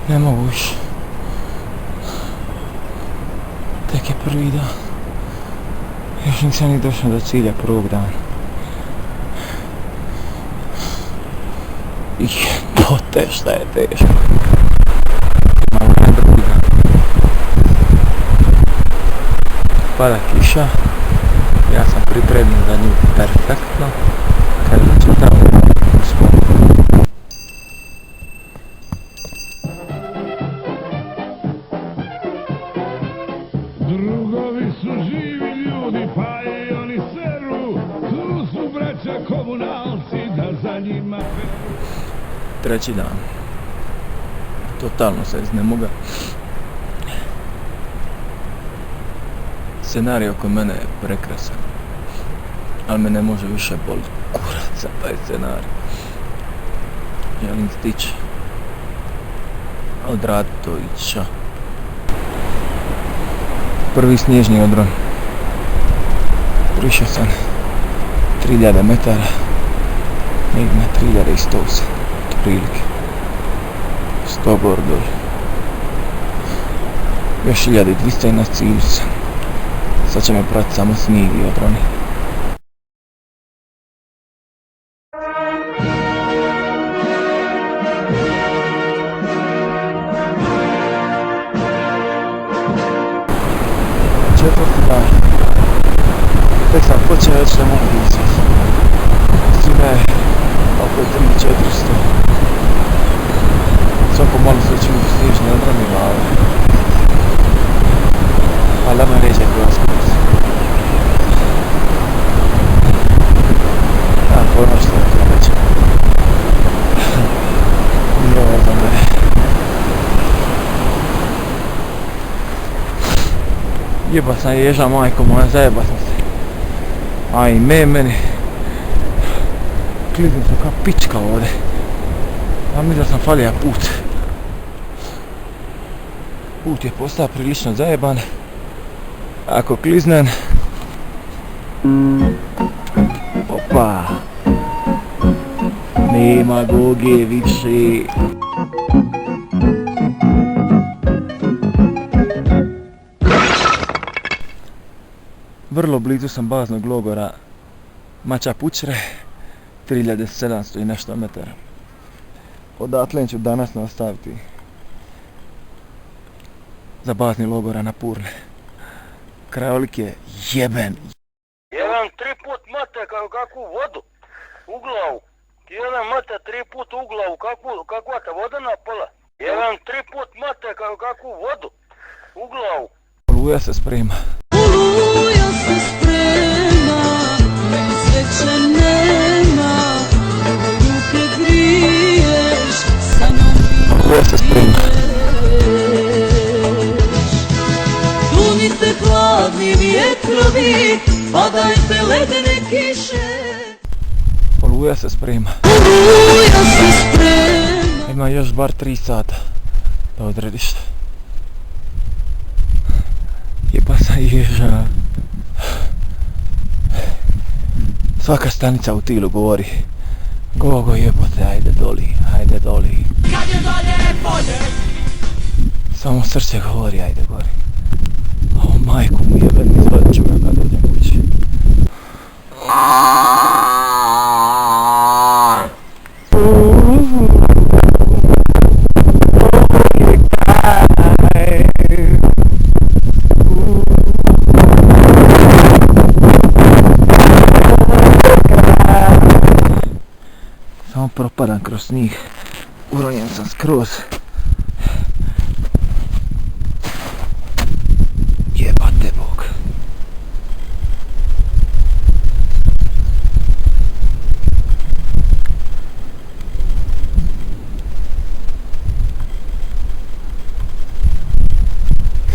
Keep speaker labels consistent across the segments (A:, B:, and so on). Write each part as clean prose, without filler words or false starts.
A: Ne mogu više. Tek je prvi dan. Još nisam ni došao do cilja prvog dana. I jebote šta je teško. Malo je drugi dan. Pada kiša. Ja sam pripremljen za nju perfektno. Kad će tamo uspomenu.
B: Drugovi su živi ljudi, pa i oni seru. Tu su braća komunalci, da za njima peru.
A: Treći dan. Totalno se iznemoga. Scenarij oko mene je prekrasan. Ali me ne može više boliti kurac za taj scenarij. Želim stići. Odraditi to i ća. Prvi snježni odron. Prišao sam 3000 metara. Negdje na 3100 otprilike. 100 gor dole. Još 1200 i na cilju sam. Sad će me pratiti samo snijeg i odroni. Četvrti dan. Tek sam počeo, već ne mogu disati. Svime je oko 3400. Svako malo se čini snježni odron i glave. Ali da me ređe koja skroz. Tako ono što je to reći. Nije ovo za mene. Jeba sam ježa, majko moja, zajeba sam se. Ajme meni. Klizim sam kao pička ovdje. Ja mislim da sam falija put. Put je postao prilično zajeban. Ako kliznem... Opa! Nema goge više. Vrlo blizu sam baznog logora Mača Pučre, 3700 i nešto metara. Odatle ću danas nastaviti za bazni logora na Purne. Krajolik je jeben.
C: Jedan 3 put mate kakvu vodu u glavu. Jedan mate 3 put u glavu, kakva te voda napala. Jedan 3 put mate kakvu vodu u glavu.
A: Oluja se sprema.
D: Oluja se sprema, sveće nema, ruke griješ, samo
A: Oluja se sprema.
D: Dunite hladni vjetrovi, padajte ledene kiše.
A: Oluja se sprema.
D: Oluja se sprema.
A: Ima još bar 3 sata da odrediš. Jeba sam ježa. Svaka stanica u Tilu govori. Gogo jebote, ajde doli, ajde doli.
D: Kad je dolje bolje.
A: Samo srce govori, ajde gori. O majku mi jebem, izvodit ću ga kad dođem kući. Samo propadam kroz snijeg. Uronjen sam skroz. Jebate Bog.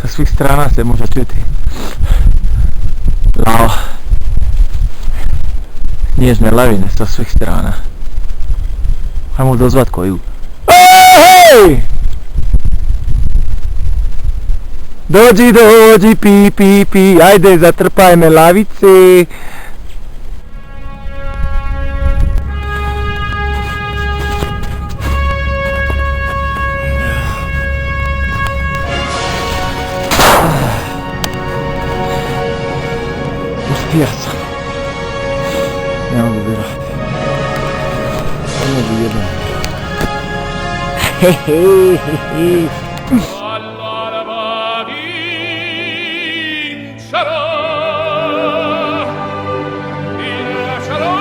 A: Sa svih strana se može čuti lava. Nježne lavine sa svih strana. Hajmo dozvat koju. Hej! Dođi, dođi, pi, pi, pi, ajde zatrpaj me lavice. Ja sam. Ne mogu vjerovati. Ne mogu vjerovati. Hehehehe.
E: Allora vincerò, vincerò,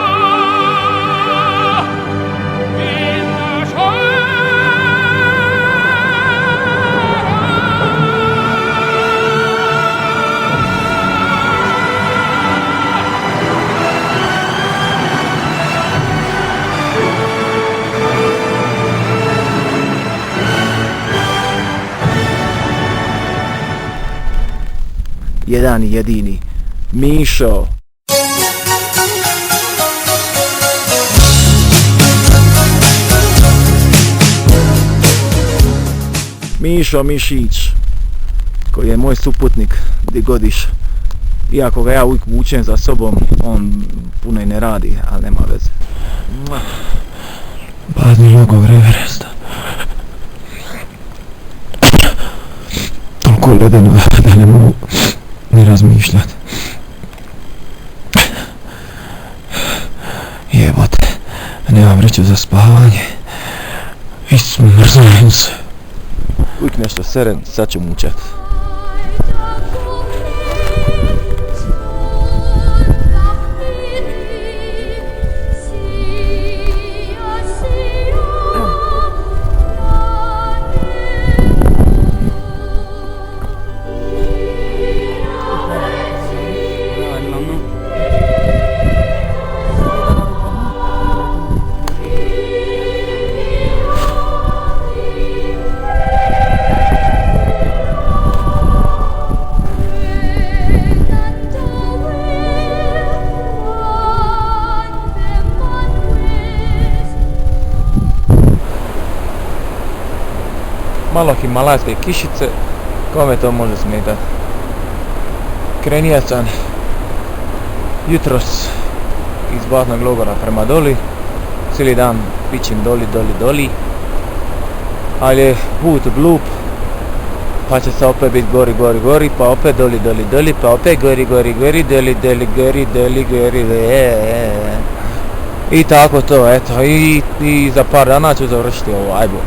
A: Jedan i jedini Mišo. Mišo Mišić, koji je moj suputnik gdje godiš. Iako ga ja uvijek vučem za sobom, on puno i ne radi, ali nema veze. Bazni logov Everesta. Toliko ledeno da ne mogu ni razmišljati. Jebote, nemam vreću za spavanje i smrznujem se. Uvijek nešto seren, sad ću mučat. Malo himalajske kišice, kome to može smetati. Krenija sam jutros iz Baznog logora prema doli, cijeli dan pićim doli, ali je put glup, pa će se opet biti gori, pa opet doli, pa opet gori, doli, i tako to, eto, i za par dana ću završiti ovo, ajbo.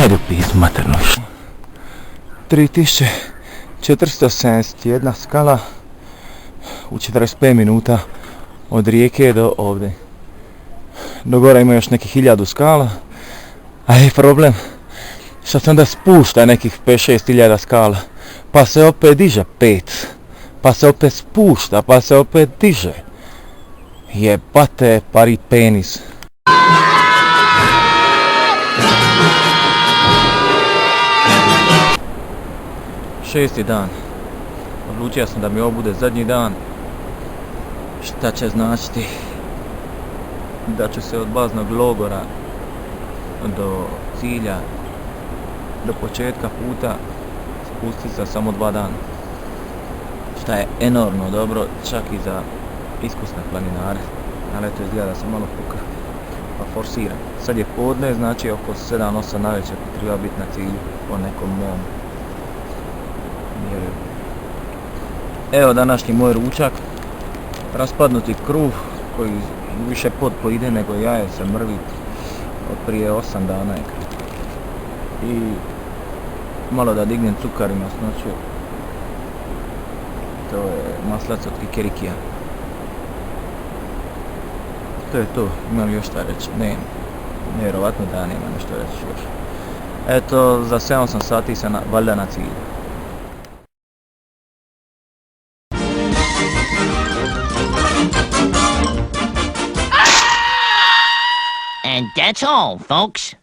A: Ajde pizdu materno. 3471 skala u 45 minuta od rijeke do ovdje. Do gore ima još nekih 1000 skala, a je problem što se onda spušta nekih 5-6 hiljada skala, pa se opet diže 5, pa se opet spušta, pa se opet diže. Jebate pari penis. Šesti dan. Odlučio sam da mi ovo bude zadnji dan. Šta će značiti da ću se od baznog logora do cilja, do početka puta spustiti za samo 2 dana. Šta je enormno dobro, čak i za iskusne planinare. Ali eto, izgleda da sam malo pa forsiram. Sad je podne, znači oko 7-8 navečer treba biti na cilju po nekom mom. Evo današnji moj ručak, raspadnuti kruh koji više pod pojide nego jaje se mrvi od prije 8 dana je. I malo da dignem cukar i masnoću, to je maslac od kikerikija. To je to, imam li još šta reći? Ne, nevjerovatno da ja nemam nešto reći još. Eto, za 7-8 sati sam valjda na cilju.
F: And that's all, folks.